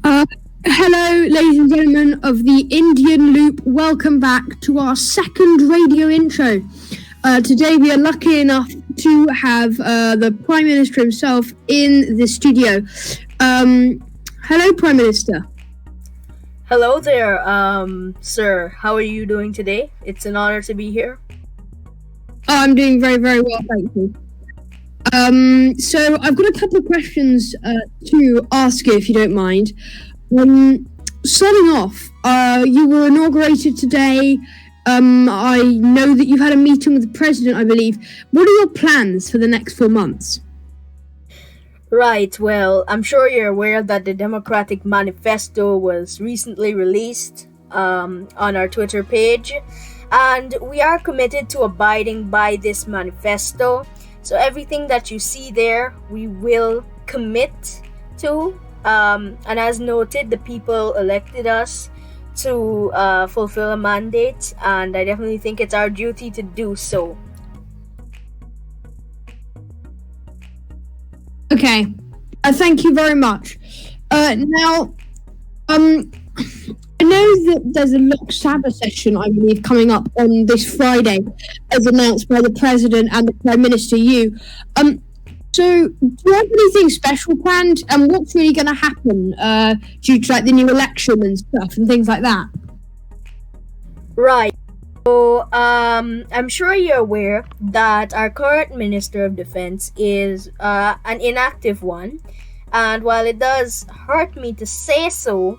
Uh, Hello, ladies and gentlemen of the Indian Loop. Welcome back to our second radio intro. Today we are lucky enough to have the Prime Minister himself in the studio. Hello, Prime Minister. Hello there, sir. How are you doing today? It's an honor to be here. I'm doing very, very well, thank you. So I've got a couple of questions to ask you, if you don't mind. Starting off, you were inaugurated today. I know that you've had a meeting with the president, I believe. What are your plans for the next 4 months? Right, well, I'm sure you're aware that the Democratic Manifesto was recently released on our Twitter page, and we are committed to abiding by this manifesto. So everything that you see there, we will commit to. And as noted, the people elected us to fulfill a mandate, and I definitely think it's our duty to do so. Okay, thank you very much. Now, I know that there's a Lok Sabha session, I believe, coming up on this Friday, as announced by the President and the Prime Minister, you. So, do you have anything special planned, and what's really going to happen due to the new election and stuff and things like that? Right. So, I'm sure you're aware that our current Minister of Defense is an inactive one, and while it does hurt me to say so,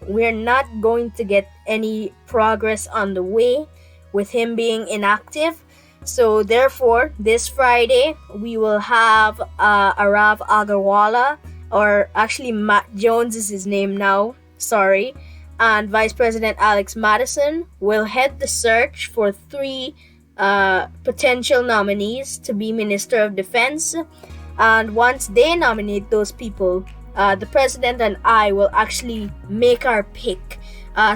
we're not going to get any progress on the way with him being inactive. So therefore, this Friday, we will have Arav Agarwala, or actually Matt Jones is his name now, sorry, and Vice President Alex Madison will head the search for 3 potential nominees to be Minister of Defense. And once they nominate those people, the President and I will actually make our pick.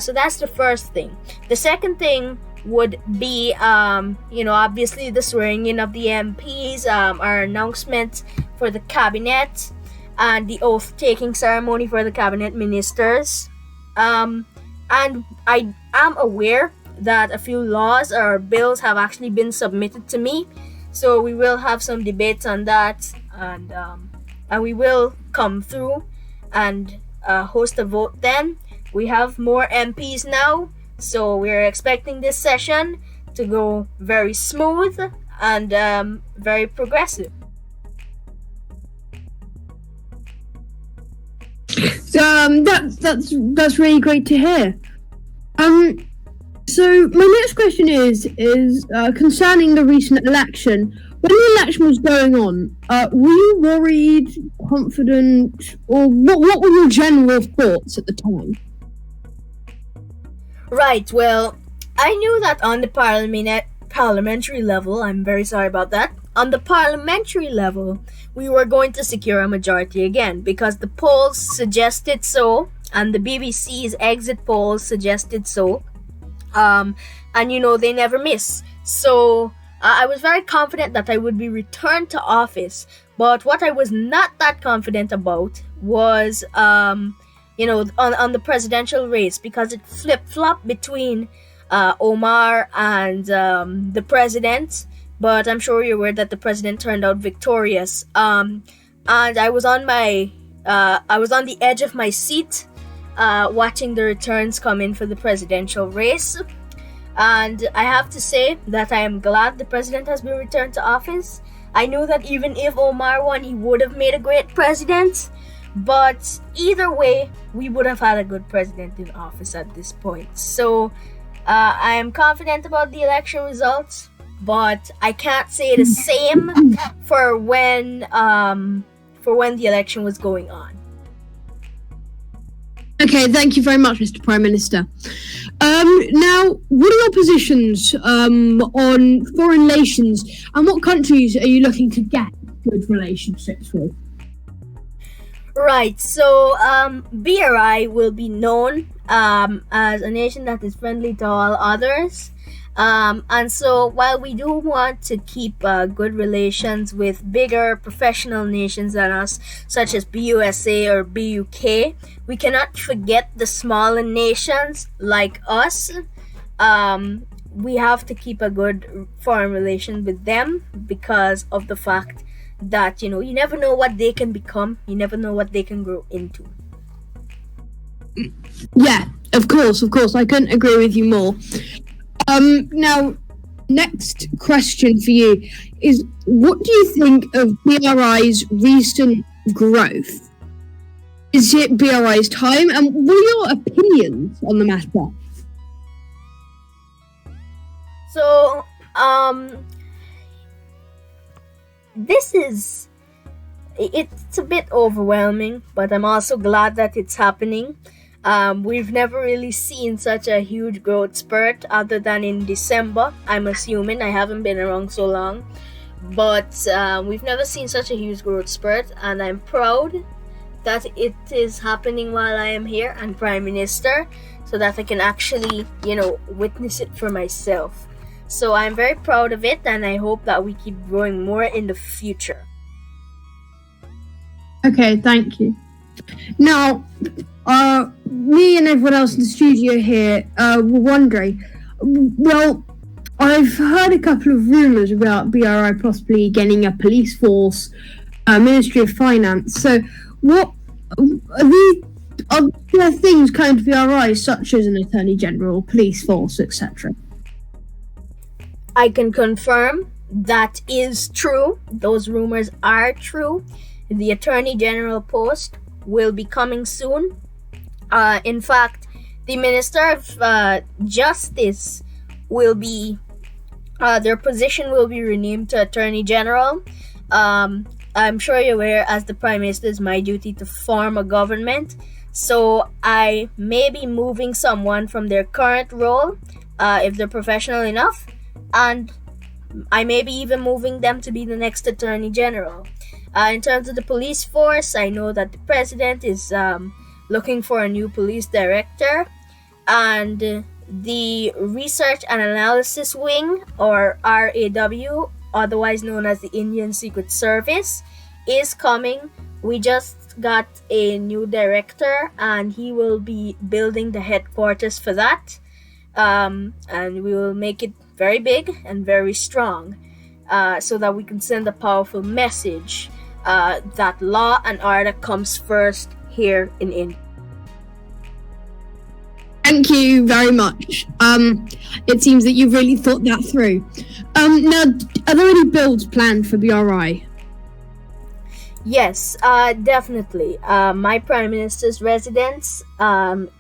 So that's the first thing. The second thing would be, obviously the swearing in of the MPs, our announcement for the cabinet, and the oath-taking ceremony for the cabinet ministers. And I am aware that a few laws or bills have actually been submitted to me, so we will have some debates on that, and we will come through and host a vote then. We have more MPs now, so we're expecting this session to go very smooth and very progressive. That's really great to hear. So my next question is concerning the recent election. When the election was going on, were you worried, confident, or what were your general thoughts at the time? Right, well, I knew that on the parliamentary level, I'm very sorry about that, on the parliamentary level, we were going to secure a majority again, because the polls suggested so, and the BBC's exit polls suggested so, and they never miss. So I was very confident that I would be returned to office, but what I was not that confident about was on the presidential race, because it flip-flopped between Omar and the president. But I'm sure you're aware that the president turned out victorious. And I was on the edge of my seat, watching the returns come in for the presidential race. And I have to say that I am glad the president has been returned to office. I knew that even if Omar won, he would have made a great president. But either way, we would have had a good president in office at this point. So I am confident about the election results, but I can't say the same for when the election was going on. Okay, thank you very much, Mr. Prime Minister. Now, what are your positions on foreign relations, and what countries are you looking to get good relationships with? Right, so BRI will be known as a nation that is friendly to all others, And so, while we do want to keep good relations with bigger professional nations than us, such as BUSA or BUK, we cannot forget the smaller nations like us. We have to keep a good foreign relation with them because of the fact that you never know what they can become, you never know what they can grow into. Yeah, of course, I couldn't agree with you more. Now, next question for you is: what do you think of BRI's recent growth? Is it BRI's time, and what are your opinions on the matter? So, this is it's a bit overwhelming, but I'm also glad that it's happening. We've never really seen such a huge growth spurt other than in December. I'm assuming, I haven't been around so long, but we've never seen such a huge growth spurt, and I'm proud that it is happening while I am here and Prime Minister, so that I can actually, witness it for myself. So I'm very proud of it, and I hope that we keep growing more in the future. Okay, thank you. Now, me and everyone else in the studio here were wondering, well, I've heard a couple of rumours about BRI possibly getting a police force, Ministry of Finance. So, what are there things coming to BRI, such as an Attorney General, police force, etc.? I can confirm that is true. Those rumors are true. The Attorney General post will be coming soon. In fact, the Minister of Justice will be, their position will be renamed to Attorney General. I'm sure you're aware, as the Prime Minister, it's my duty to form a government. So I may be moving someone from their current role, if they're professional enough, and I may be even moving them to be the next Attorney General. In terms of the police force, I know that the President is looking for a new police director, and the Research and Analysis Wing, or RAW, otherwise known as the Indian Secret Service, is coming. We just got a new director, and he will be building the headquarters for that, and we will make it very big and very strong, so that we can send a powerful message that law and order comes first here in India. Thank you very much. It seems that you've really thought that through. Now, are there any builds planned for BRI? Yes, definitely. My Prime Minister's residence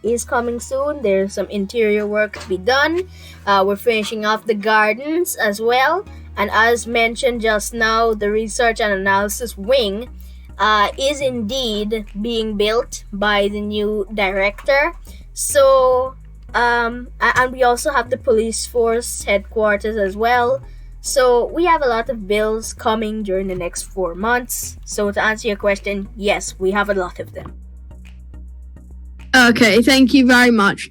is coming soon. There's some interior work to be done. We're finishing off the gardens as well. And as mentioned just now, the Research and Analysis Wing is indeed being built by the new director. So, and we also have the police force headquarters as well. So we have a lot of bills coming during the next 4 months. So to answer your question, yes, we have a lot of them. Okay, thank you very much.